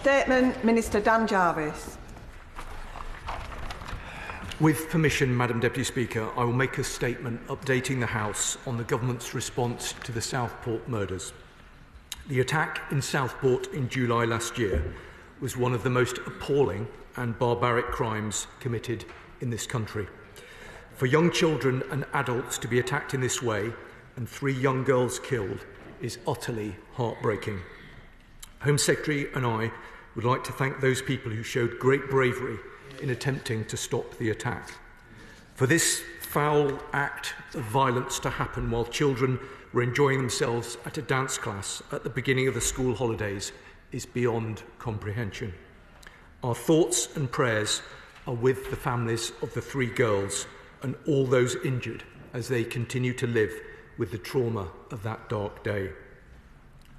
Statement, Minister Dan Jarvis. With permission, Madam Deputy Speaker, I will make a statement updating the House on the Government's response to the Southport murders. The attack in Southport in July last year was one of the most appalling and barbaric crimes committed in this country. For young children and adults to be attacked in this way and 3 young girls killed is utterly heartbreaking. Home Secretary and I would like to thank those people who showed great bravery in attempting to stop the attack. For this foul act of violence to happen while children were enjoying themselves at a dance class at the beginning of the school holidays is beyond comprehension. Our thoughts and prayers are with the families of the 3 girls and all those injured as they continue to live with the trauma of that dark day.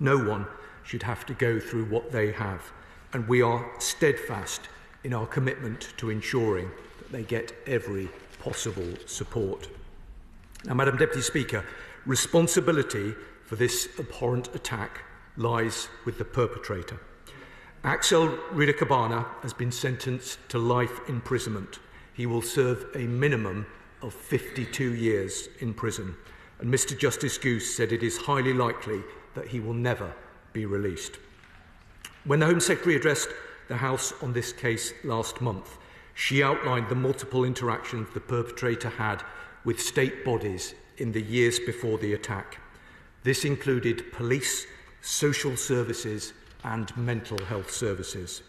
No one should have to go through what they have, and we are steadfast in our commitment to ensuring that they get every possible support. Now, Madam Deputy Speaker, responsibility for this abhorrent attack lies with the perpetrator. Axel Ridakabana has been sentenced to life imprisonment. He will serve a minimum of 52 years in prison, and Mr Justice Goose said it is highly likely that he will never be released. When the Home Secretary addressed the House on this case last month, she outlined the multiple interactions the perpetrator had with state bodies in the years before the attack. This included police, social services and mental health services.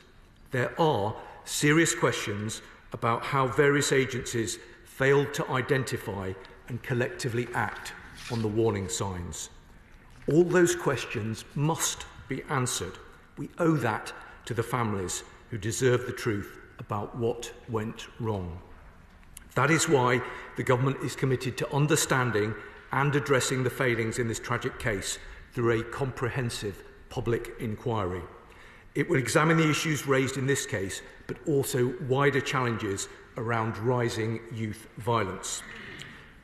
There are serious questions about how various agencies failed to identify and collectively act on the warning signs. All those questions must be answered. We owe that to the families who deserve the truth about what went wrong. That is why the Government is committed to understanding and addressing the failings in this tragic case through a comprehensive public inquiry. It will examine the issues raised in this case, but also wider challenges around rising youth violence.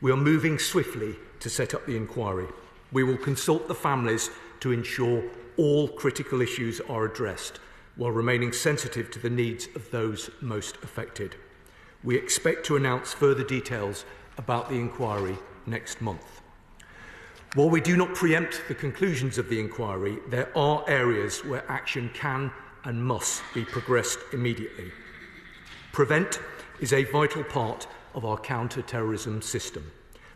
We are moving swiftly to set up the inquiry. We will consult the families to ensure all critical issues are addressed, while remaining sensitive to the needs of those most affected. We expect to announce further details about the inquiry next month. While we do not preempt the conclusions of the inquiry, there are areas where action can and must be progressed immediately. Prevent is a vital part of our counter-terrorism system.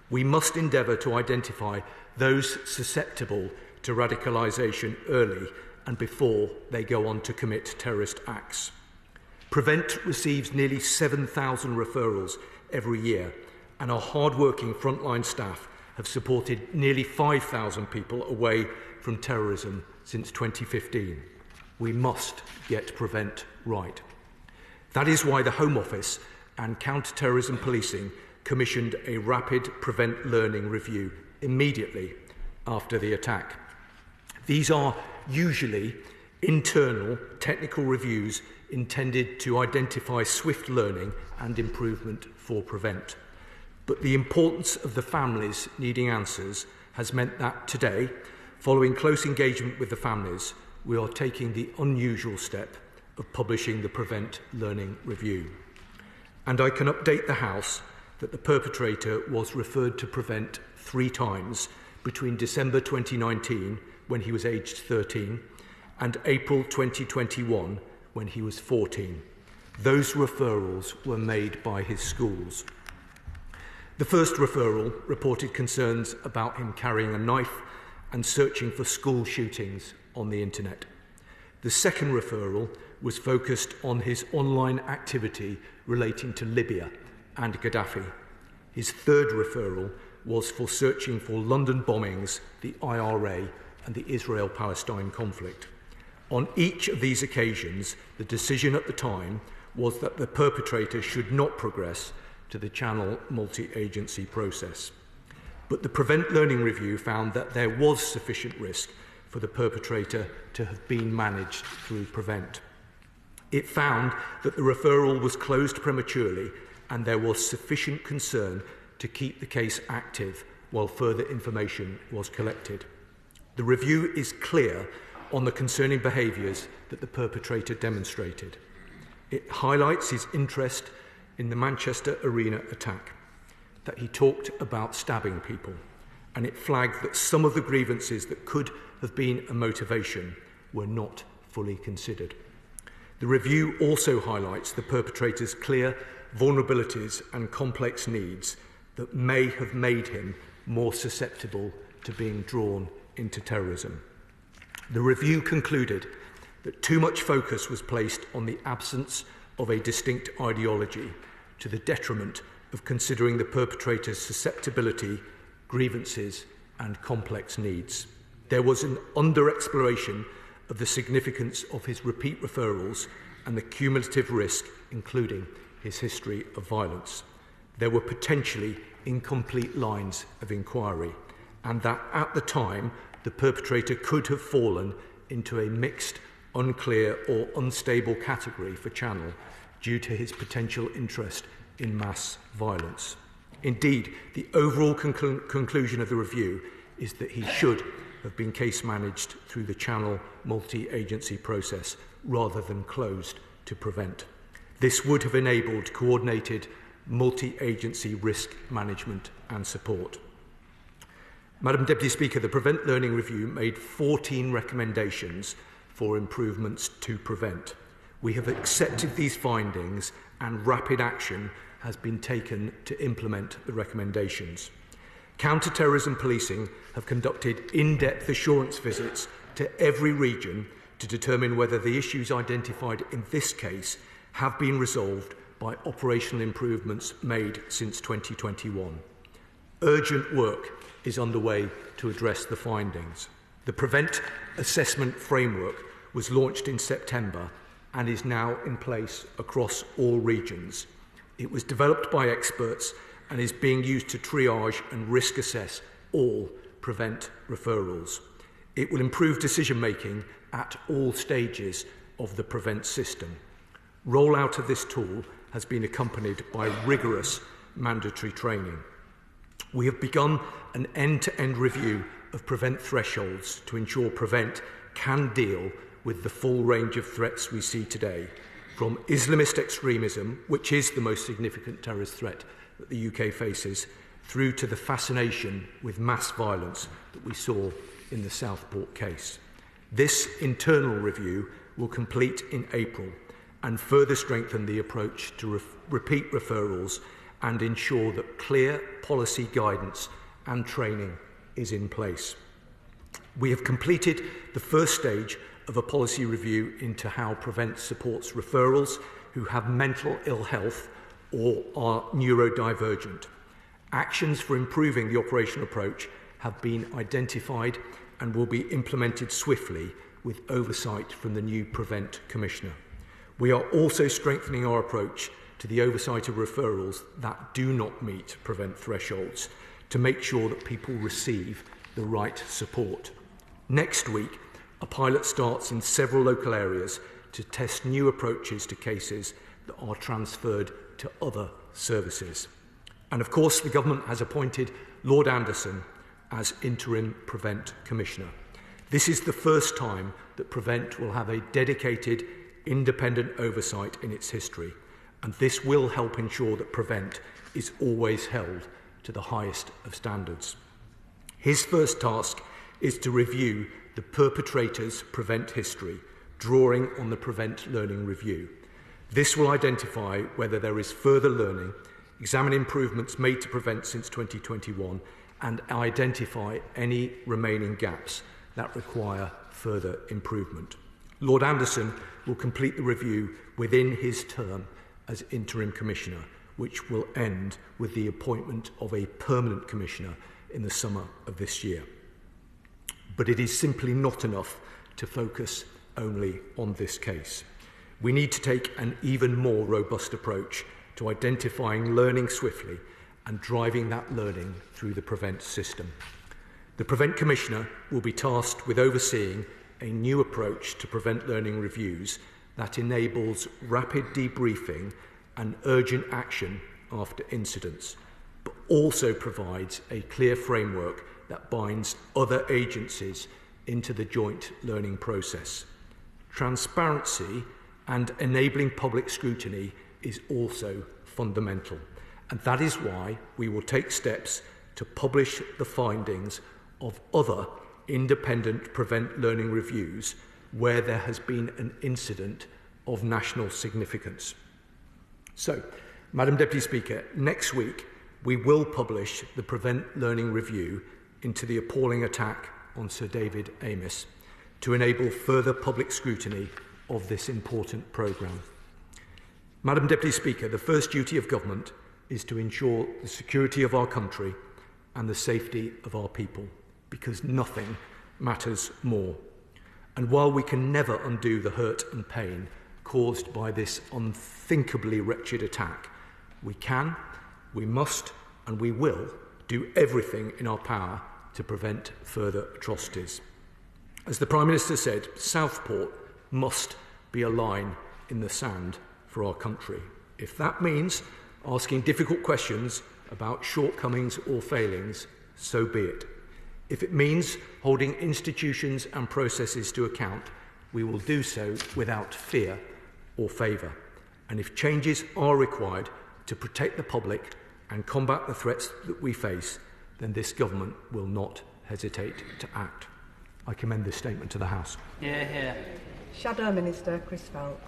We must endeavour to identify those susceptible to radicalisation early and before they go on to commit terrorist acts. Prevent receives nearly 7,000 referrals every year, and our hard-working frontline staff have supported nearly 5,000 people away from terrorism since 2015. We must get Prevent right. That is why the Home Office and Counter-Terrorism Policing commissioned a rapid Prevent learning review immediately after the attack. These are usually internal technical reviews intended to identify swift learning and improvement for Prevent. But the importance of the families needing answers has meant that today, following close engagement with the families, we are taking the unusual step of publishing the Prevent Learning Review. And I can update the House that the perpetrator was referred to Prevent 3 times between December 2019, when he was aged 13, and April 2021, when he was 14. Those referrals were made by his schools. The first referral reported concerns about him carrying a knife and searching for school shootings on the internet. The second referral was focused on his online activity relating to Libya and Gaddafi. His third referral was for searching for London bombings, the IRA, and the Israel-Palestine conflict. On each of these occasions, the decision at the time was that the perpetrator should not progress to the Channel multi-agency process. But the Prevent Learning Review found that there was sufficient risk for the perpetrator to have been managed through Prevent. It found that the referral was closed prematurely and there was sufficient concern to keep the case active while further information was collected. The review is clear on the concerning behaviours that the perpetrator demonstrated. It highlights his interest in the Manchester Arena attack, that he talked about stabbing people, and it flagged that some of the grievances that could have been a motivation were not fully considered. The review also highlights the perpetrator's clear vulnerabilities and complex needs that may have made him more susceptible to being drawn into terrorism. The review concluded that too much focus was placed on the absence of a distinct ideology to the detriment of considering the perpetrator's susceptibility, grievances, and complex needs. There was an under-exploration of the significance of his repeat referrals and the cumulative risk, including his history of violence. There were potentially incomplete lines of inquiry, and that at the time the perpetrator could have fallen into a mixed, unclear or unstable category for Channel due to his potential interest in mass violence. Indeed, the overall conclusion of the review is that he should have been case managed through the Channel multi-agency process rather than closed to prevent. This would have enabled coordinated multi-agency risk management and support. Madam Deputy Speaker, the Prevent Learning Review made 14 recommendations for improvements to prevent. We have accepted these findings and rapid action has been taken to implement the recommendations. Counter-terrorism policing have conducted in-depth assurance visits to every region to determine whether the issues identified in this case have been resolved by operational improvements made since 2021. Urgent work is underway to address the findings. The Prevent Assessment Framework was launched in September and is now in place across all regions. It was developed by experts and is being used to triage and risk assess all Prevent referrals. It will improve decision-making at all stages of the Prevent system. Rollout of this tool has been accompanied by rigorous mandatory training. We have begun an end-to-end review of Prevent thresholds to ensure Prevent can deal with the full range of threats we see today, from Islamist extremism, which is the most significant terrorist threat that the UK faces, through to the fascination with mass violence that we saw in the Southport case. This internal review will complete in April and further strengthen the approach to repeat referrals and ensure that clear policy guidance and training is in place. We have completed the first stage of a policy review into how Prevent supports referrals who have mental ill health or are neurodivergent. Actions for improving the operational approach have been identified and will be implemented swiftly with oversight from the new Prevent Commissioner. We are also strengthening our approach to the oversight of referrals that do not meet Prevent thresholds to make sure that people receive the right support. Next week, a pilot starts in several local areas to test new approaches to cases that are transferred to other services. And of course, the government has appointed Lord Anderson as Interim Prevent Commissioner. This is the first time that Prevent will have a dedicated independent oversight in its history, and this will help ensure that Prevent is always held to the highest of standards. His first task is to review the perpetrator's Prevent history, drawing on the Prevent Learning Review. This will identify whether there is further learning, examine improvements made to Prevent since 2021, and identify any remaining gaps that require further improvement. Lord Anderson will complete the review within his term as Interim Commissioner, which will end with the appointment of a permanent Commissioner in the summer of this year. But it is simply not enough to focus only on this case. We need to take an even more robust approach to identifying learning swiftly and driving that learning through the Prevent system. The Prevent Commissioner will be tasked with overseeing a new approach to Prevent learning reviews that enables rapid debriefing and urgent action after incidents, but also provides a clear framework that binds other agencies into the joint learning process. Transparency and enabling public scrutiny is also fundamental, and that is why we will take steps to publish the findings of other independent Prevent Learning reviews where there has been an incident of national significance. So, Madam Deputy Speaker, next week we will publish the Prevent Learning review into the appalling attack on Sir David Amess to enable further public scrutiny of this important programme. Madam Deputy Speaker, the first duty of government is to ensure the security of our country and the safety of our people, because nothing matters more. And while we can never undo the hurt and pain caused by this unthinkably wretched attack, we can, we must, and we will do everything in our power to prevent further atrocities. As the Prime Minister said, Southport must be a line in the sand for our country. If that means asking difficult questions about shortcomings or failings, so be it. If it means holding institutions and processes to account, we will do so without fear or favour. And if changes are required to protect the public and combat the threats that we face, then this government will not hesitate to act. I commend this statement to the House. Yeah. Shadow Minister Chris Philp.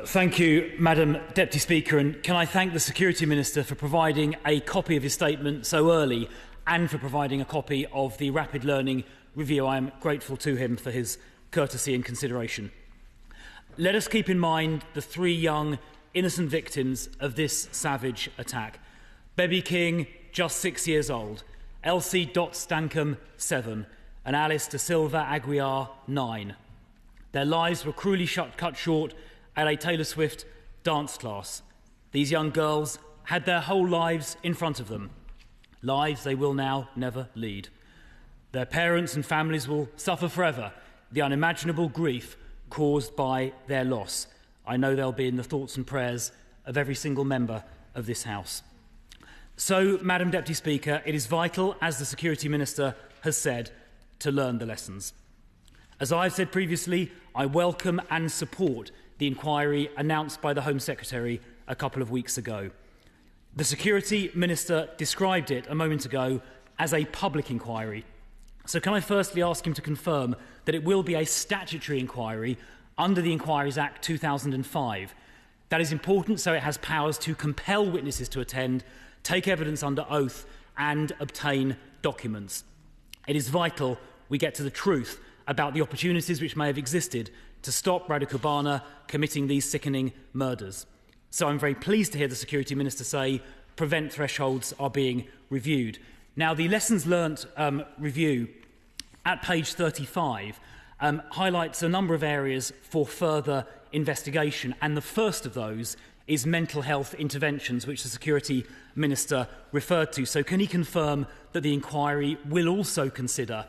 Thank you, Madam Deputy Speaker, and can I thank the Security Minister for providing a copy of his statement so early and for providing a copy of the Rapid Learning Review. I am grateful to him for his courtesy and consideration. Let us keep in mind the three young, innocent victims of this savage attack. Baby King, just 6 years old, Elsie Dot Stankham, 7, and Alice De Silva Aguiar, 9. Their lives were cruelly cut short at a Taylor Swift dance class. These young girls had their whole lives in front of them, lives they will now never lead. Their parents and families will suffer forever the unimaginable grief caused by their loss. I know they'll be in the thoughts and prayers of every single member of this House. So, Madam Deputy Speaker, it is vital, as the Security Minister has said, to learn the lessons. As I've said previously, I welcome and support the inquiry announced by the Home Secretary a couple of weeks ago. The Security Minister described it a moment ago as a public inquiry. So can I firstly ask him to confirm that it will be a statutory inquiry under the Inquiries Act 2005? That is important, so it has powers to compel witnesses to attend, take evidence under oath and obtain documents. It is vital we get to the truth about the opportunities which may have existed to stop Radu Kobana committing these sickening murders. So I'm very pleased to hear the Security Minister say prevent thresholds are being reviewed. Now, the Lessons Learnt review at page 35 highlights a number of areas for further investigation, and the first of those is mental health interventions, which the Security Minister referred to. So can he confirm that the inquiry will also consider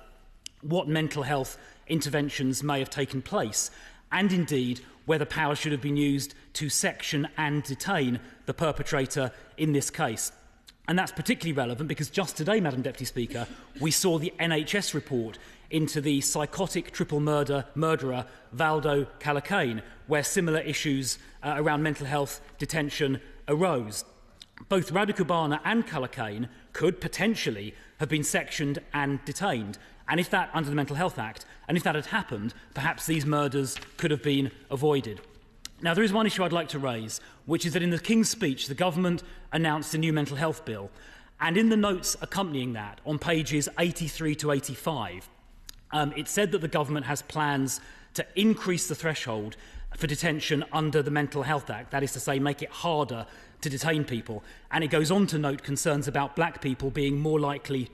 what mental health interventions may have taken place, and indeed whether power should have been used to section and detain the perpetrator in this case? And that's particularly relevant because just today, Madam Deputy Speaker, we saw the NHS report into the psychotic triple murderer Valdo Calacane, where similar issues around mental health detention arose. Both Radu Kobana and Calacane could potentially have been sectioned and detained, and if that, under the Mental Health Act, and if that had happened, perhaps these murders could have been avoided. Now, there is one issue I'd like to raise, which is that in the King's speech, the government announced a new mental health bill, and in the notes accompanying that, on pages 83 to 85, it said that the government has plans to increase the threshold for detention under the Mental Health Act, that is to say, make it harder to detain people. And it goes on to note concerns about black people being more likely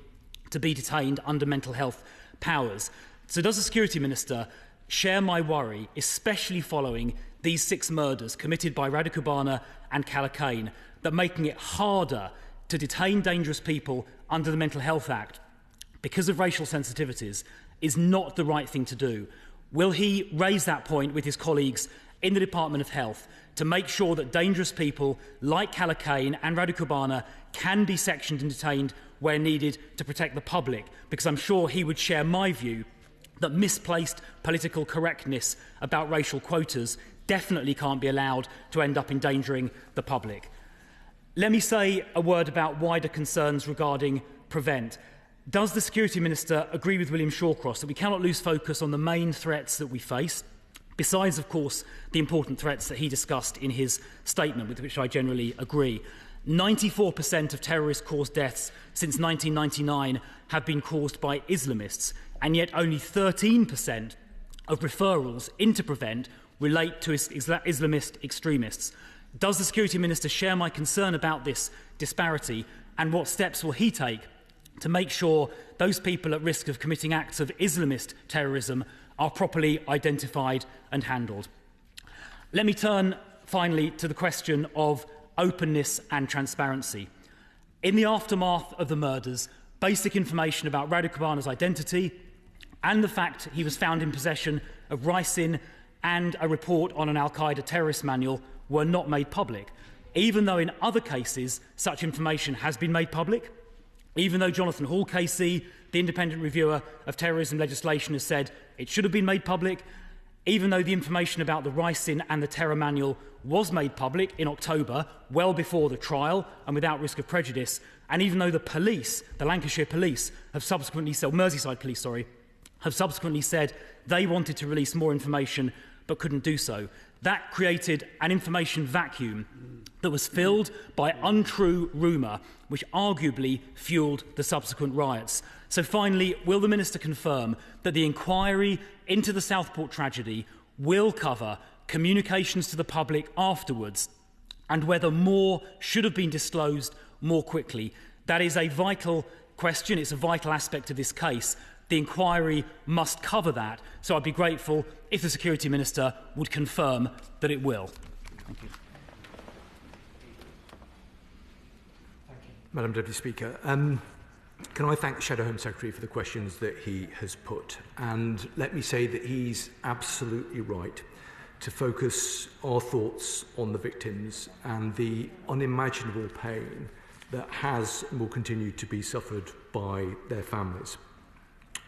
to be detained under mental health powers. So does the Security Minister share my worry, especially following these 6 murders committed by Radu Kobana and Calacane, that making it harder to detain dangerous people under the Mental Health Act because of racial sensitivities is not the right thing to do? Will he raise that point with his colleagues in the Department of Health to make sure that dangerous people like Kalakane and Radu Kubana can be sectioned and detained where needed to protect the public, because I'm sure he would share my view that misplaced political correctness about racial quotas definitely can't be allowed to end up endangering the public. Let me say a word about wider concerns regarding Prevent. Does the Security Minister agree with William Shawcross that we cannot lose focus on the main threats that we face, besides, of course, the important threats that he discussed in his statement, with which I generally agree? 94% of terrorist-caused deaths since 1999 have been caused by Islamists, and yet only 13% of referrals into Prevent relate to Islamist extremists. Does the Security Minister share my concern about this disparity, and what steps will he take to make sure those people at risk of committing acts of Islamist terrorism are properly identified and handled? Let me turn finally to the question of openness and transparency. In the aftermath of the murders, basic information about Radu Kubana's identity and the fact he was found in possession of ricin and a report on an Al-Qaeda terrorist manual were not made public, even though in other cases such information has been made public, even though Jonathan Hall KC, the independent reviewer of terrorism legislation, has said it should have been made public, even though the information about the ricin and the terror manual was made public in October, well before the trial and without risk of prejudice, and even though the police, the Lancashire police, have subsequently said, Merseyside police, have subsequently said they wanted to release more information but couldn't do so. That created an information vacuum that was filled by untrue rumour, which arguably fuelled the subsequent riots. So finally, will the Minister confirm that the inquiry into the Southport tragedy will cover communications to the public afterwards, and whether more should have been disclosed more quickly? That is a vital question. It's a vital aspect of this case. The inquiry must cover that, so I'd be grateful if the Security Minister would confirm that it will. Thank you. Madam Deputy Speaker, can I thank the Shadow Home Secretary for the questions that he has put? And let me say that he's absolutely right to focus our thoughts on the victims and the unimaginable pain that has and will continue to be suffered by their families.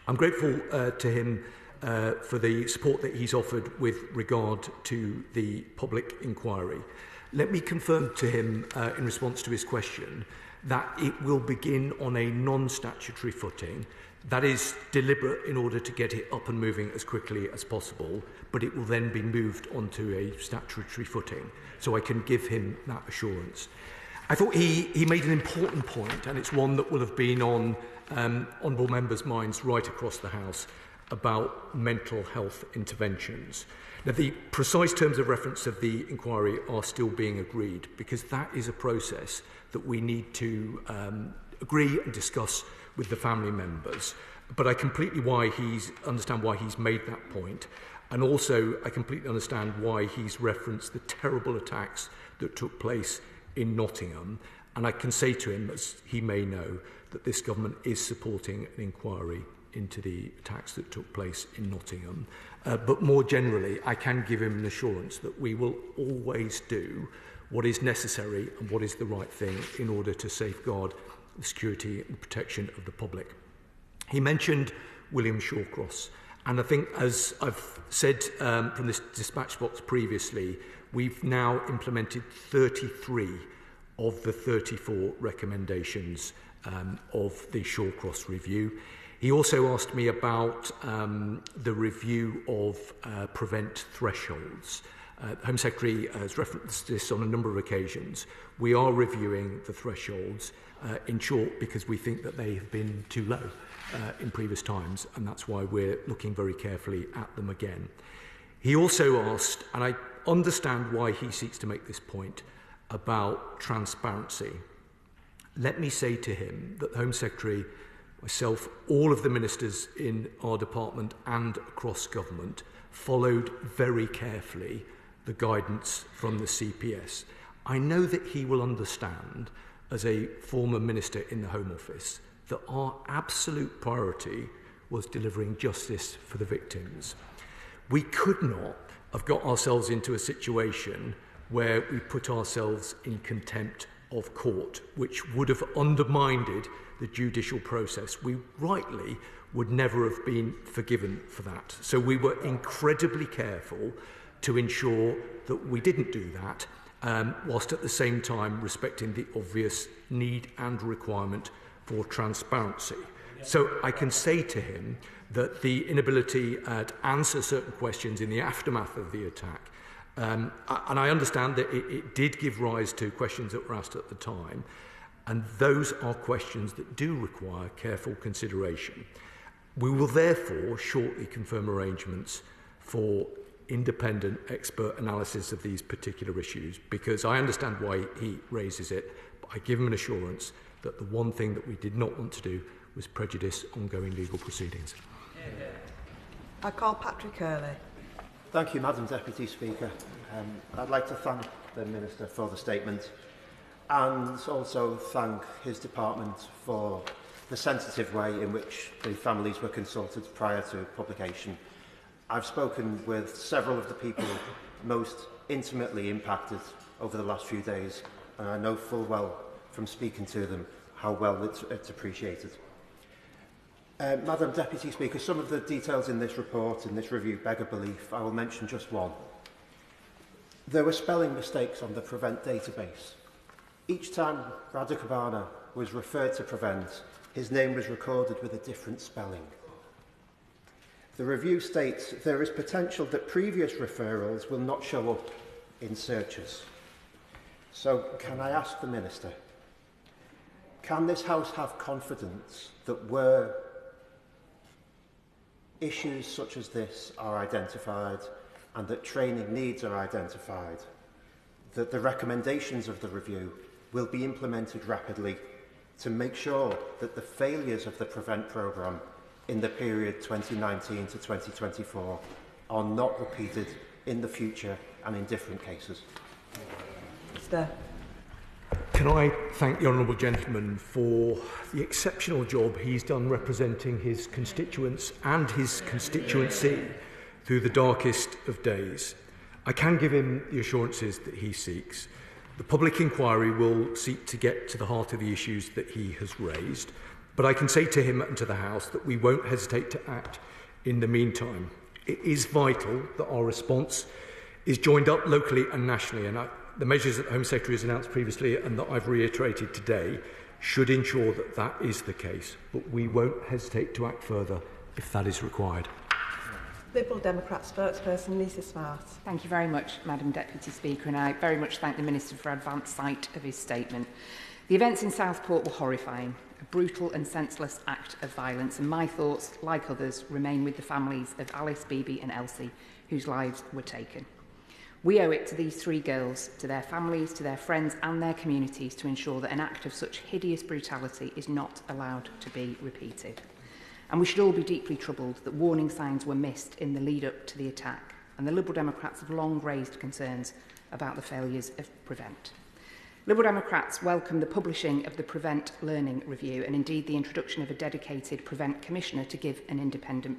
I'm grateful to him for the support that he's offered with regard to the public inquiry. Let me confirm to him, in response to his question, that it will begin on a non-statutory footing. That is deliberate in order to get it up and moving as quickly as possible, but it will then be moved onto a statutory footing. So I can give him that assurance. I thought he made an important point, and it's one that will have been on honourable members' minds right across the House, about mental health interventions. Now, the precise terms of reference of the inquiry are still being agreed, because that is a process that we need to agree and discuss with the family members. But I completely understand why he's made that point, and also I completely understand why he's referenced the terrible attacks that took place in Nottingham. And I can say to him, as he may know, that this government is supporting an inquiry into the attacks that took place in Nottingham. But more generally, I can give him an assurance that we will always do what is necessary and what is the right thing in order to safeguard the security and protection of the public. He mentioned William Shawcross, and I think, as I've said from this dispatch box previously, we've now implemented 33 of the 34 recommendations of the Shawcross review. He also asked me about the review of prevent thresholds. The Home Secretary has referenced this on a number of occasions. We are reviewing the thresholds, in short, because we think that they have been too low in previous times, and that's why we're looking very carefully at them again. He also asked, and I understand why he seeks to make this point, about transparency. Let me say to him that the Home Secretary, myself, all of the ministers in our department and across government followed very carefully the guidance from the CPS. I know that he will understand, as a former minister in the Home Office, that our absolute priority was delivering justice for the victims. We could not have got ourselves into a situation where we put ourselves in contempt of court, which would have undermined the judicial process. We rightly would never have been forgiven for that. So we were incredibly careful to ensure that we didn't do that, whilst at the same time respecting the obvious need and requirement for transparency. So I can say to him that the inability to answer certain questions in the aftermath of the attack, and I understand that it did give rise to questions that were asked at the time, and those are questions that do require careful consideration. We will therefore shortly confirm arrangements for independent expert analysis of these particular issues, because I understand why he raises it, but I give him an assurance that the one thing that we did not want to do was prejudice ongoing legal proceedings. I call Patrick Hurley. Thank you, Madam Deputy Speaker. I'd like to thank the Minister for the statement and also thank his department for the sensitive way in which the families were consulted prior to publication. I've spoken with several of the people most intimately impacted over the last few days, and I know full well from speaking to them how well it's appreciated. Madam Deputy Speaker, some of the details in this report, in this review, beg a belief. I will mention just one. There were spelling mistakes on the Prevent database. Each time Radicabana was referred to Prevent, his name was recorded with a different spelling. The review states there is potential that previous referrals will not show up in searches. So can I ask the Minister, can this House have confidence that where issues such as this are identified and that training needs are identified, that the recommendations of the review will be implemented rapidly to make sure that the failures of the Prevent programme in the period 2019 to 2024 are not repeated in the future and in different cases? Minister. Can I thank the honourable gentleman for the exceptional job he's done representing his constituents and his constituency through the darkest of days. I can give him the assurances that he seeks. The public inquiry will seek to get to the heart of the issues that he has raised, but I can say to him and to the House that we won't hesitate to act in the meantime. It is vital that our response is joined up locally and nationally, and the measures that the Home Secretary has announced previously and that I've reiterated today should ensure that that is the case, but we won't hesitate to act further if that is required. Liberal Democrat spokesperson Lisa Smart. Thank you very much, Madam Deputy Speaker, and I very much thank the Minister for advance sight of his statement. The events in Southport were horrifying, a brutal and senseless act of violence, and my thoughts, like others, remain with the families of Alice, Bibi and Elsie, whose lives were taken. We owe it to these three girls, to their families, to their friends and their communities to ensure that an act of such hideous brutality is not allowed to be repeated. And we should all be deeply troubled that warning signs were missed in the lead up to the attack, and the Liberal Democrats have long raised concerns about the failures of Prevent. Liberal Democrats welcome the publishing of the Prevent Learning Review and indeed the introduction of a dedicated Prevent Commissioner to give an independent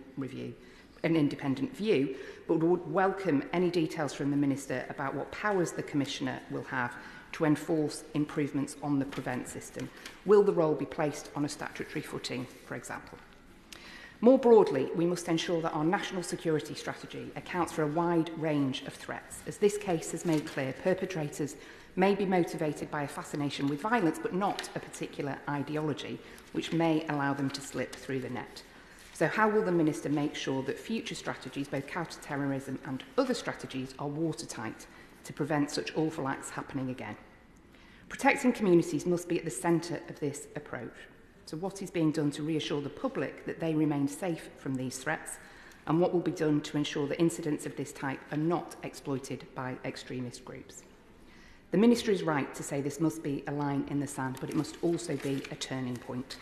view, but would welcome any details from the Minister about what powers the Commissioner will have to enforce improvements on the Prevent system. Will the role be placed on a statutory footing, for example? More broadly, we must ensure that our national security strategy accounts for a wide range of threats. As this case has made clear, perpetrators may be motivated by a fascination with violence, but not a particular ideology, which may allow them to slip through the net. So how will the Minister make sure that future strategies, both counter-terrorism and other strategies, are watertight to prevent such awful acts happening again? Protecting communities must be at the centre of this approach. So what is being done to reassure the public that they remain safe from these threats, and what will be done to ensure that incidents of this type are not exploited by extremist groups? The Minister is right to say this must be a line in the sand, but it must also be a turning point.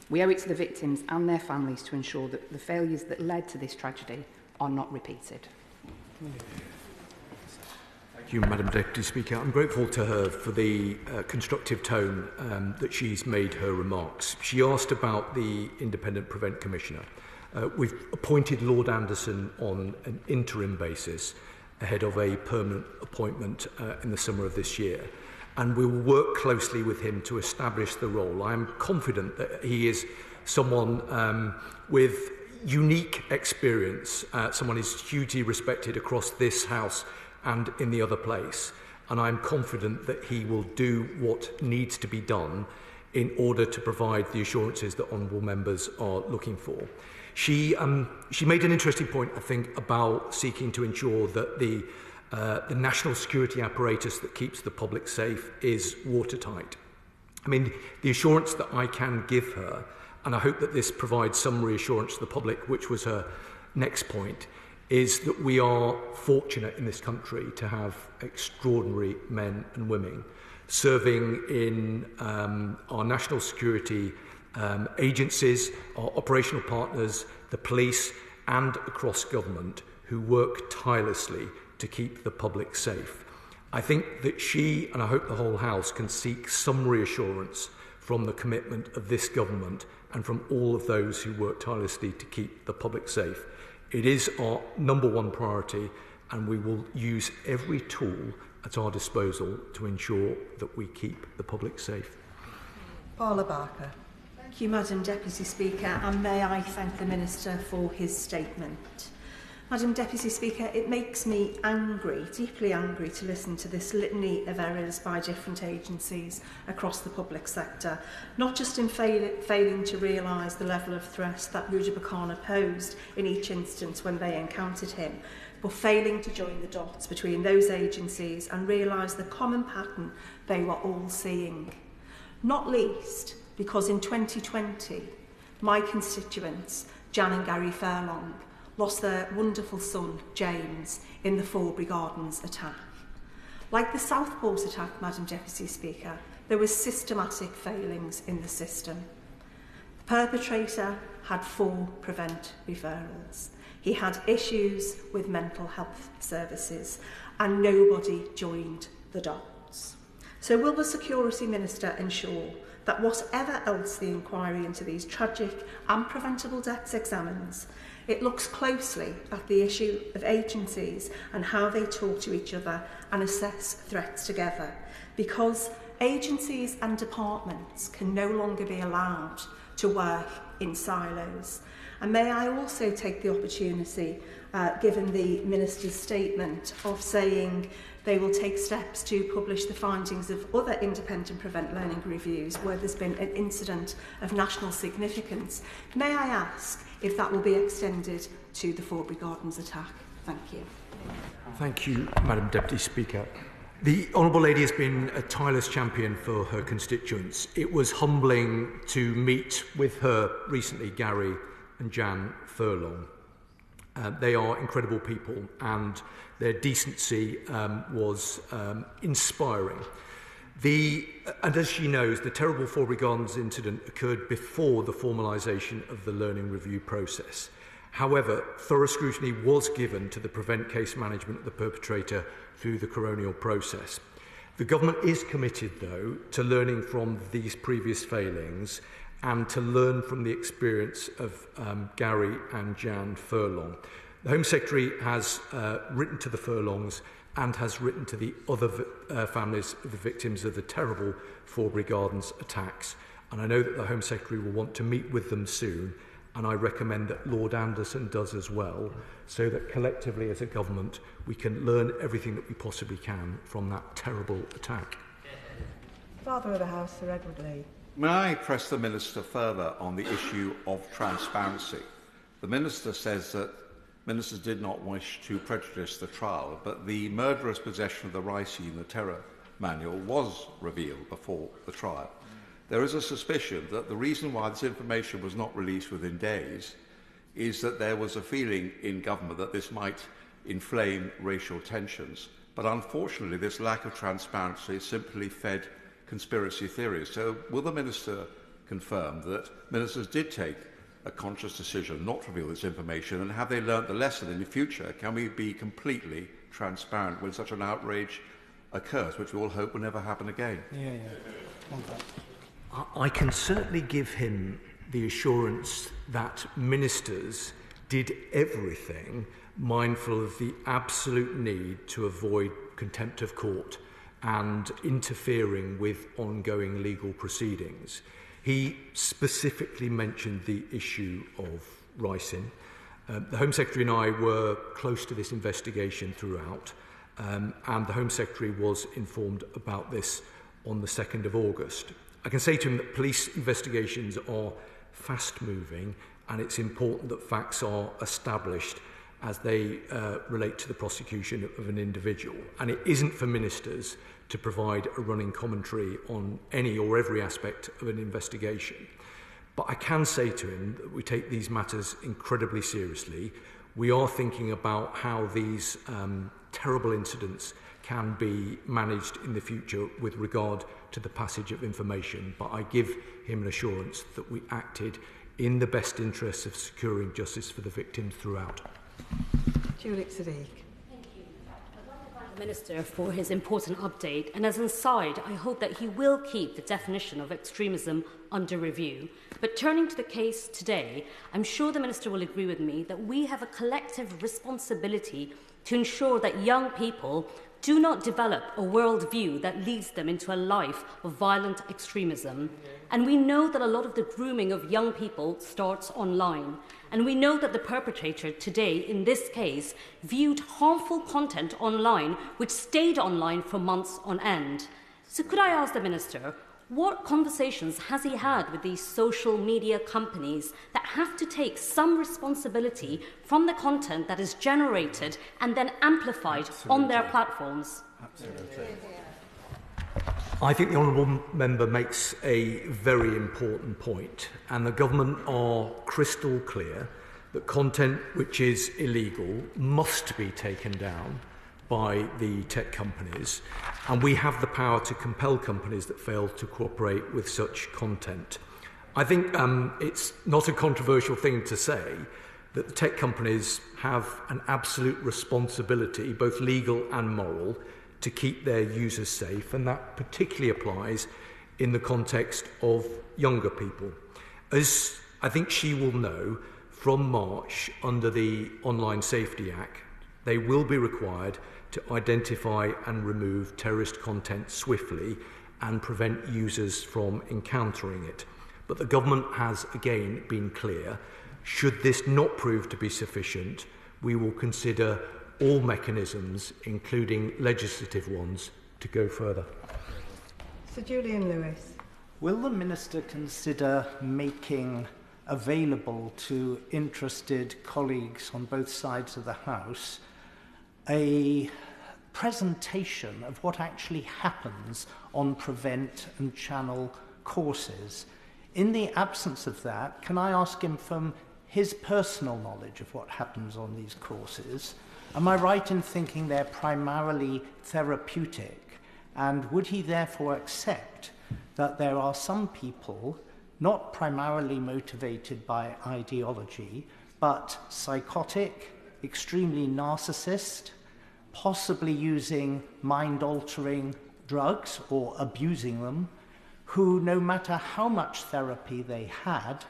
We owe it to the victims and their families to ensure that the failures that led to this tragedy are not repeated. Thank you, Madam Deputy Speaker. I'm grateful to her for the constructive tone that she's made her remarks. She asked about the Independent Prevent Commissioner. We've appointed Lord Anderson on an interim basis, ahead of a permanent appointment in the summer of this year. And we will work closely with him to establish the role. I am confident that he is someone with unique experience, someone who's hugely respected across this house and in the other place. And I'm confident that he will do what needs to be done in order to provide the assurances that honourable members are looking for. She made an interesting point, I think, about seeking to ensure that the national security apparatus that keeps the public safe is watertight. I mean, the assurance that I can give her, and I hope that this provides some reassurance to the public, which was her next point, is that we are fortunate in this country to have extraordinary men and women serving in our national security agencies, our operational partners, the police, and across government, who work tirelessly to keep the public safe. I think that she, and I hope the whole House, can seek some reassurance from the commitment of this government and from all of those who work tirelessly to keep the public safe. It is our number one priority, and we will use every tool at our disposal to ensure that we keep the public safe. Paula Barker. Thank you, Madam Deputy Speaker, and may I thank the Minister for his statement. Madam Deputy Speaker, it makes me angry, deeply angry, to listen to this litany of errors by different agencies across the public sector, not just in failing to realise the level of threat that Ruja Bakana posed in each instance when they encountered him, but failing to join the dots between those agencies and realise the common pattern they were all seeing. Not least because in 2020, my constituents, Jan and Gary Furlong, lost their wonderful son, James, in the Forbury Gardens attack. Like the Southport attack, Madam Deputy Speaker, there were systematic failings in the system. The perpetrator had 4 prevent referrals. He had issues with mental health services, and nobody joined the dots. So will the Security Minister ensure that whatever else the inquiry into these tragic and preventable deaths examines, it looks closely at the issue of agencies and how they talk to each other and assess threats together, because agencies and departments can no longer be allowed to work in silos. And may I also take the opportunity, given the Minister's statement, of saying they will take steps to publish the findings of other independent prevent learning reviews where there's been an incident of national significance. May I ask if that will be extended to the Forbury Gardens attack? Thank you. Thank you, Madam Deputy Speaker. The Honourable Lady has been a tireless champion for her constituents. It was humbling to meet with her recently, Gary and Jan Furlong. They are incredible people, and their decency was inspiring. And as she knows, the terrible Forbury Gardens incident occurred before the formalisation of the learning review process. However, thorough scrutiny was given to the prevent case management of the perpetrator through the coronial process. The government is committed, though, to learning from these previous failings and to learn from the experience of Gary and Jan Furlong. The Home Secretary has written to the Furlongs and has written to the other families of the victims of the terrible Forbury Gardens attacks. And I know that the Home Secretary will want to meet with them soon, and I recommend that Lord Anderson does as well, so that collectively as a government we can learn everything that we possibly can from that terrible attack. Father of the House, Sir Edward Leigh. May I press the Minister further on the issue of transparency? The Minister says that Ministers did not wish to prejudice the trial, but the murderous possession of the Ricey and the terror manual was revealed before the trial. There is a suspicion that the reason why this information was not released within days is that there was a feeling in government that this might inflame racial tensions. But unfortunately, this lack of transparency simply fed conspiracy theories. So will the Minister confirm that Ministers did take a conscious decision not to reveal this information, and have they learnt the lesson in the future? Can we be completely transparent when such an outrage occurs, which we all hope will never happen again? I can certainly give him the assurance that ministers did everything mindful of the absolute need to avoid contempt of court and interfering with ongoing legal proceedings. He specifically mentioned the issue of ricin. The Home Secretary and I were close to this investigation throughout, and the Home Secretary was informed about this on the 2nd of August. I can say to him that police investigations are fast-moving, and it's important that facts are established as they relate to the prosecution of an individual. And it isn't for ministers to provide a running commentary on any or every aspect of an investigation. But I can say to him that we take these matters incredibly seriously. We are thinking about how these terrible incidents can be managed in the future with regard to the passage of information. But I give him an assurance that we acted in the best interests of securing justice for the victims throughout. Juliet Sadiq. The Minister for his important update, and as an aside, I hope that he will keep the definition of extremism under review. But turning to the case today, I'm sure the Minister will agree with me that we have a collective responsibility to ensure that young people do not develop a worldview that leads them into a life of violent extremism. And we know that a lot of the grooming of young people starts online. And we know that the perpetrator today, in this case, viewed harmful content online, which stayed online for months on end. So could I ask the Minister, what conversations has he had with these social media companies that have to take some responsibility from the content that is generated and then amplified on their platforms? Absolutely. I think the Honourable Member makes a very important point, and the Government are crystal clear that content which is illegal must be taken down by the tech companies, and we have the power to compel companies that fail to cooperate with such content. I think it's not a controversial thing to say that the tech companies have an absolute responsibility, both legal and moral, to keep their users safe, and that particularly applies in the context of younger people. As I think she will know, from March, under the Online Safety Act, they will be required to identify and remove terrorist content swiftly and prevent users from encountering it. But the Government has again been clear, should this not prove to be sufficient, we will consider all mechanisms, including legislative ones, to go further. Sir Julian Lewis. Will the Minister consider making available to interested colleagues on both sides of the House a presentation of what actually happens on Prevent and Channel courses? In the absence of that, can I ask him from his personal knowledge of what happens on these courses? Am I right in thinking they're primarily therapeutic? And would he therefore accept that there are some people, not primarily motivated by ideology, but psychotic, extremely narcissist, possibly using mind-altering drugs or abusing them, who, no matter how much therapy they had,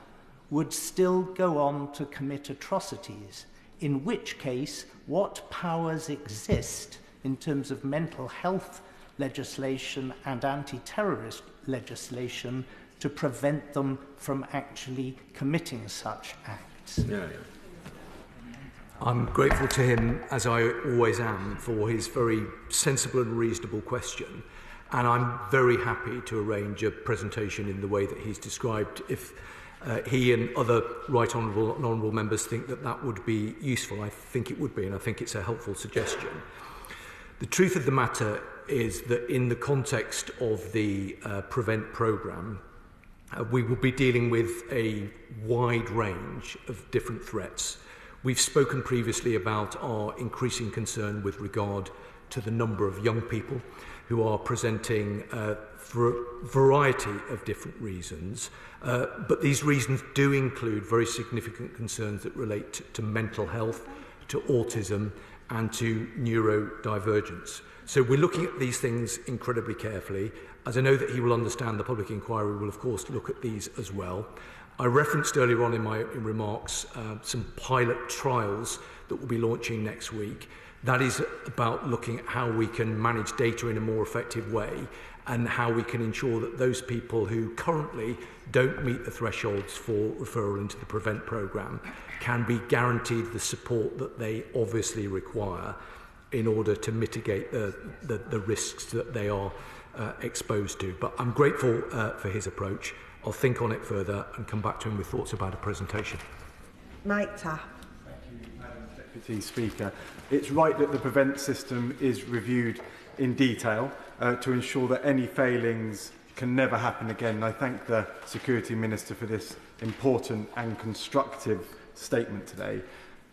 would still go on to commit atrocities? In which case, what powers exist in terms of mental health legislation and anti-terrorist legislation to prevent them from actually committing such acts? I'm grateful to him, as I always am, for his very sensible and reasonable question. And I'm very happy to arrange a presentation in the way that he's described if he and other right honourable and honourable members think that that would be useful. I think it would be, and I think it's a helpful suggestion. The truth of the matter is that in the context of the Prevent programme, we will be dealing with a wide range of different threats. We've spoken previously about our increasing concern with regard to the number of young people who are presenting for a variety of different reasons. But these reasons do include very significant concerns that relate to mental health, to autism, and to neurodivergence. So we're looking at these things incredibly carefully. As I know that he will understand, the public inquiry will, of course, look at these as well. I referenced earlier on in my remarks some pilot trials that we'll be launching next week. That is about looking at how we can manage data in a more effective way and how we can ensure that those people who currently don't meet the thresholds for referral into the PREVENT programme can be guaranteed the support that they obviously require in order to mitigate the risks that they are exposed to. But I'm grateful for his approach. I'll think on it further and come back to him with thoughts about a presentation. Mike Tapp. Thank you, Madam Deputy Speaker. It's right that the PREVENT system is reviewed in detail to ensure that any failings can never happen again. And I thank the Security Minister for this important and constructive statement today.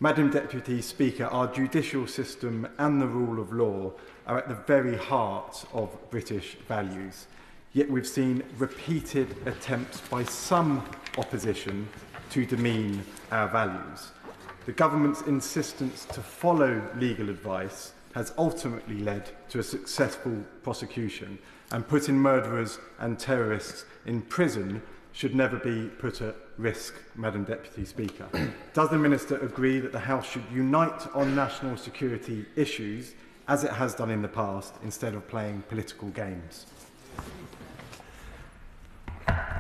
Madam Deputy Speaker, our judicial system and the rule of law are at the very heart of British values. Yet we've seen repeated attempts by some opposition to demean our values. The government's insistence to follow legal advice has ultimately led to a successful prosecution, and putting murderers and terrorists in prison should never be put at risk, Madam Deputy Speaker. Does the Minister agree that the House should unite on national security issues, as it has done in the past, instead of playing political games?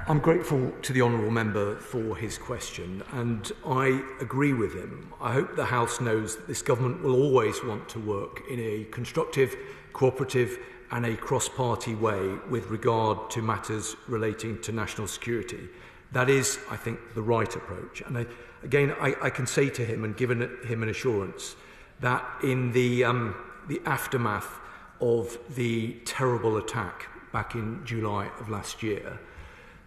I'm grateful to the honourable member for his question, and I agree with him. I hope the House knows that this government will always want to work in a constructive, cooperative and a cross-party way with regard to matters relating to national security. That is, I think, the right approach. And I can say to him and give him an assurance that in the aftermath of the terrible attack back in July of last year,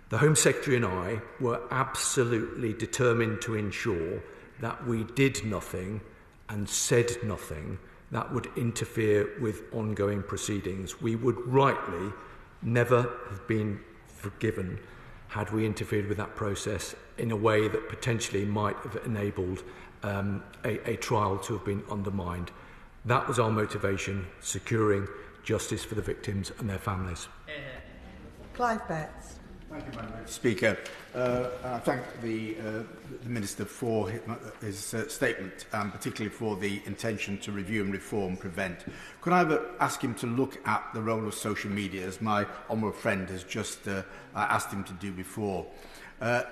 the Home Secretary and I were absolutely determined to ensure that we did nothing and said nothing that would interfere with ongoing proceedings. We would rightly never have been forgiven had we interfered with that process in a way that potentially might have enabled a trial to have been undermined. That was our motivation, securing justice for the victims and their families. Clive Betts. Thank you, Madam Speaker. I thank the Minister for his statement, and particularly for the intention to review and reform PREVENT. Could I ask him to look at the role of social media, as my honourable friend has just asked him to do before?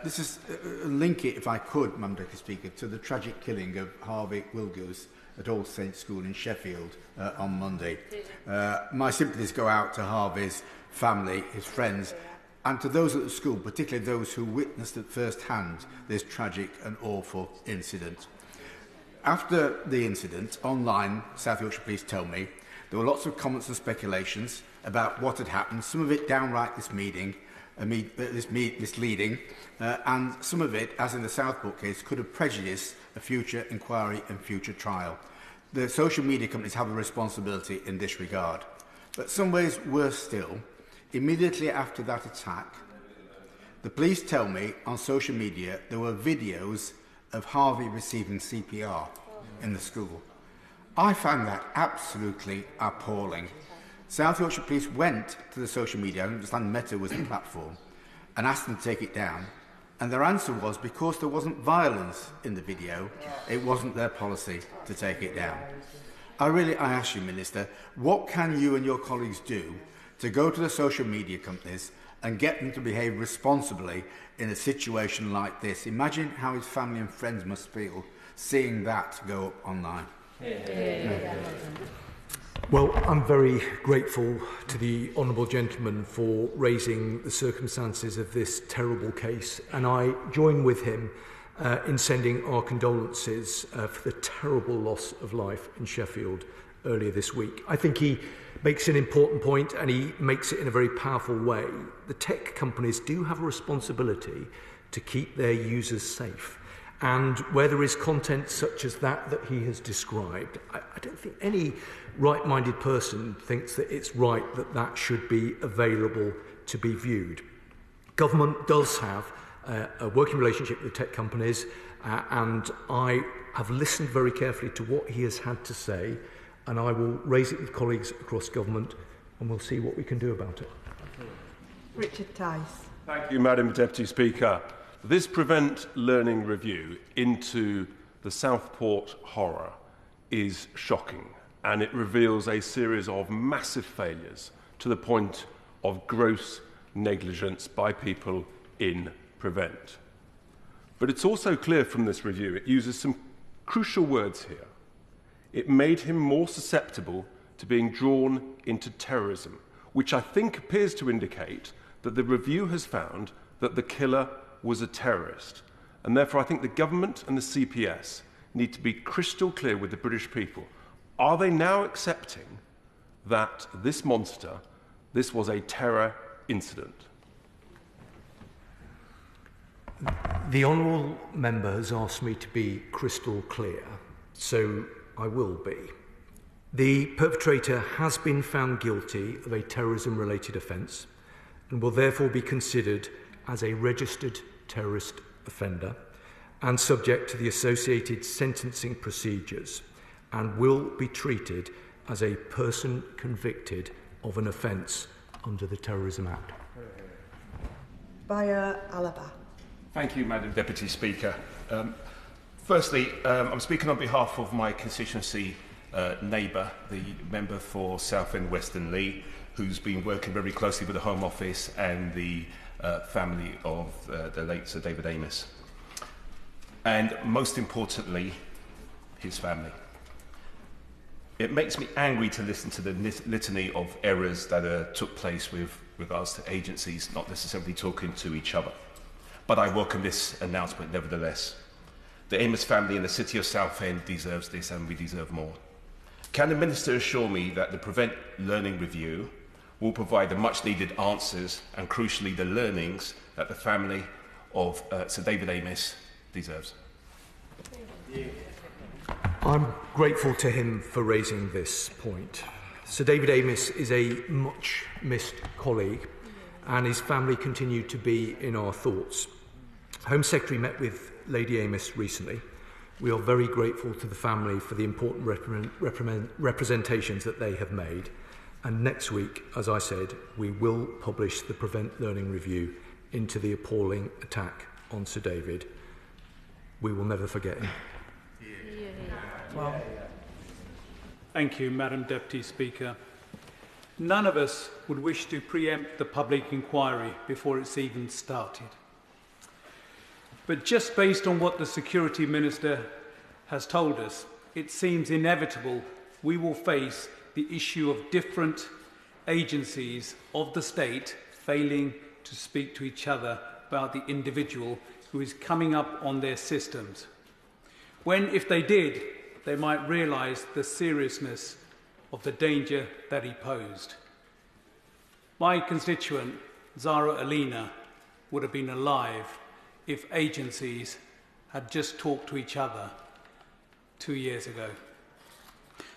This is link it, if I could, Madam Deputy Speaker, to the tragic killing of Harvey Wilgoose at All Saints School in Sheffield on Monday. My sympathies go out to Harvey's family, his friends, and to those at the school, particularly those who witnessed at first hand this tragic and awful incident. After the incident, online, South Yorkshire Police tell me, there were lots of comments and speculations about what had happened, some of it downright misleading, and some of it, as in the Southport case, could have prejudiced a future inquiry and future trial. The social media companies have a responsibility in this regard. But some ways worse still, immediately after that attack, the police tell me on social media there were videos of Harvey receiving CPR in the school. I found that absolutely appalling. South Yorkshire Police went to the social media, I understand Meta was the platform, and asked them to take it down. And their answer was because there wasn't violence in the video, it wasn't their policy to take it down. I ask you, Minister, what can you and your colleagues do to go to the social media companies and get them to behave responsibly in a situation like this? Imagine how his family and friends must feel seeing that go up online. Well, I'm very grateful to the honourable gentleman for raising the circumstances of this terrible case, and I join with him in sending our condolences for the terrible loss of life in Sheffield earlier this week. I think he makes an important point, and he makes it in a very powerful way. The tech companies do have a responsibility to keep their users safe. And where there is content such as that he has described, I don't think any right-minded person thinks that it's right that that should be available to be viewed. Government does have a working relationship with the tech companies, and I have listened very carefully to what he has had to say, and I will raise it with colleagues across government, and we'll see what we can do about it. Richard Tice. Thank you, Madam Deputy Speaker. This Prevent Learning review into the Southport horror is shocking, and it reveals a series of massive failures to the point of gross negligence by people in Prevent. But it's also clear from this review, it uses some crucial words here. It made him more susceptible to being drawn into terrorism, which I think appears to indicate that the review has found that the killer was a terrorist. And therefore, I think the government and the CPS need to be crystal clear with the British people. Are they now accepting that this monster, this was a terror incident? The honourable member has asked me to be crystal clear, so I will be. The perpetrator has been found guilty of a terrorism-related offence and will therefore be considered as a registered terrorist offender and subject to the associated sentencing procedures, and will be treated as a person convicted of an offence under the Terrorism Act. Bayer Alaba. Thank you, Madam Deputy Speaker. Firstly, I'm speaking on behalf of my constituency neighbour, the member for Southend Western Leigh, who's been working very closely with the Home Office and the family of the late Sir David Amos. And most importantly, his family. It makes me angry to listen to the litany of errors that took place with regards to agencies not necessarily talking to each other. But I welcome this announcement nevertheless. The Amos family in the city of Southend deserves this, and we deserve more. Can the Minister assure me that the Prevent Learning Review will provide the much-needed answers and, crucially, the learnings that the family of Sir David Amos deserves? I'm grateful to him for raising this point. Sir David Amos is a much-missed colleague, and his family continue to be in our thoughts. Home Secretary met with Lady Amos recently. We are very grateful to the family for the important representations that they have made. And next week, as I said, we will publish the Prevent Learning Review into the appalling attack on Sir David. We will never forget him. Well, thank you, Madam Deputy Speaker. None of us would wish to preempt the public inquiry before it's even started. But just based on what the Security Minister has told us, it seems inevitable we will face the issue of different agencies of the state failing to speak to each other about the individual who is coming up on their systems. When, if they did, they might realise the seriousness of the danger that he posed. My constituent, Zara Alina, would have been alive if agencies had just talked to each other 2 years ago.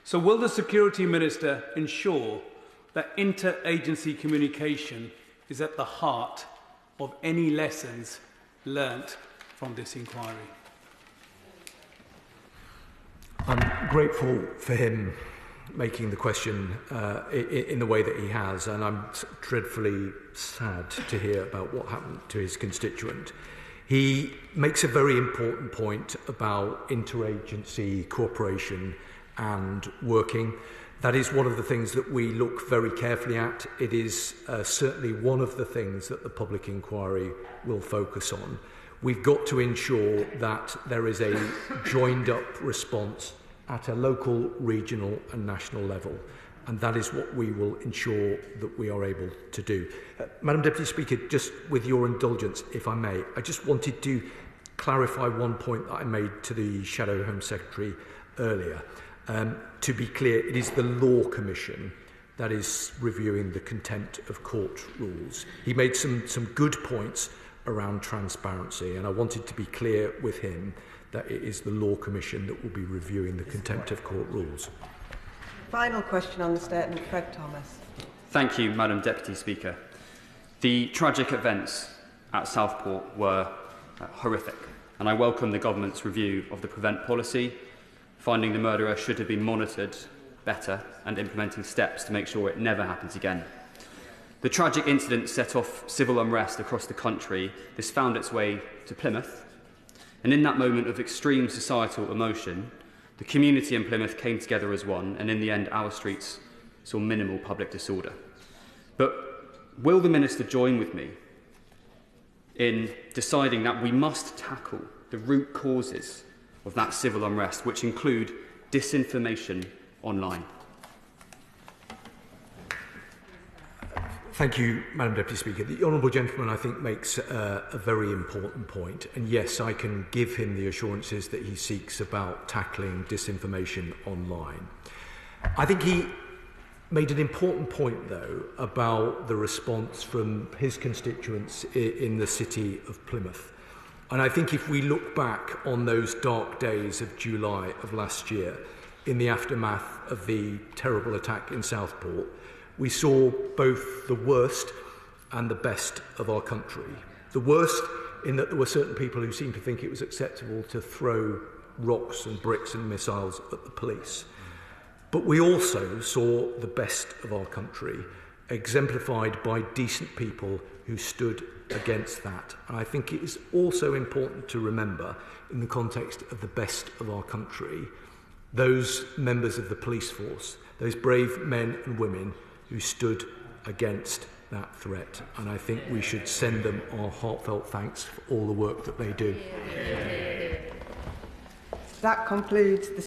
So will the Security Minister ensure that inter-agency communication is at the heart of any lessons learnt from this inquiry? I'm grateful for him making the question in the way that he has, and I'm dreadfully sad to hear about what happened to his constituent. He makes a very important point about interagency cooperation and working. That is one of the things that we look very carefully at. It is certainly one of the things that the public inquiry will focus on. We've got to ensure that there is a joined-up response at a local, regional and national level, and that is what we will ensure that we are able to do. Madam Deputy Speaker, just with your indulgence, if I may, I just wanted to clarify one point that I made to the Shadow Home Secretary earlier. To be clear, it is the Law Commission that is reviewing the contempt of court rules. He made some good points around transparency, and I wanted to be clear with him that it is the Law Commission that will be reviewing the contempt of court rules. Final question on the statement, Fred Thomas. Thank you, Madam Deputy Speaker. The tragic events at Southport were horrific, and I welcome the Government's review of the Prevent policy, finding the murderer should have been monitored better and implementing steps to make sure it never happens again. The tragic incident set off civil unrest across the country. This found its way to Plymouth. And in that moment of extreme societal emotion, the community in Plymouth came together as one, and in the end, our streets saw minimal public disorder. But will the Minister join with me in deciding that we must tackle the root causes of that civil unrest, which include disinformation online? Thank you, Madam Deputy Speaker. The Honourable Gentleman, I think, makes a very important point. And yes, I can give him the assurances that he seeks about tackling disinformation online. I think he made an important point, though, about the response from his constituents in the city of Plymouth. And I think if we look back on those dark days of July of last year, in the aftermath of the terrible attack in Southport, we saw both the worst and the best of our country. The worst in that there were certain people who seemed to think it was acceptable to throw rocks and bricks and missiles at the police. But we also saw the best of our country, exemplified by decent people who stood against that. And I think it is also important to remember, in the context of the best of our country, those members of the police force, those brave men and women who stood against that threat. And I think we should send them our heartfelt thanks for all the work that they do. That concludes the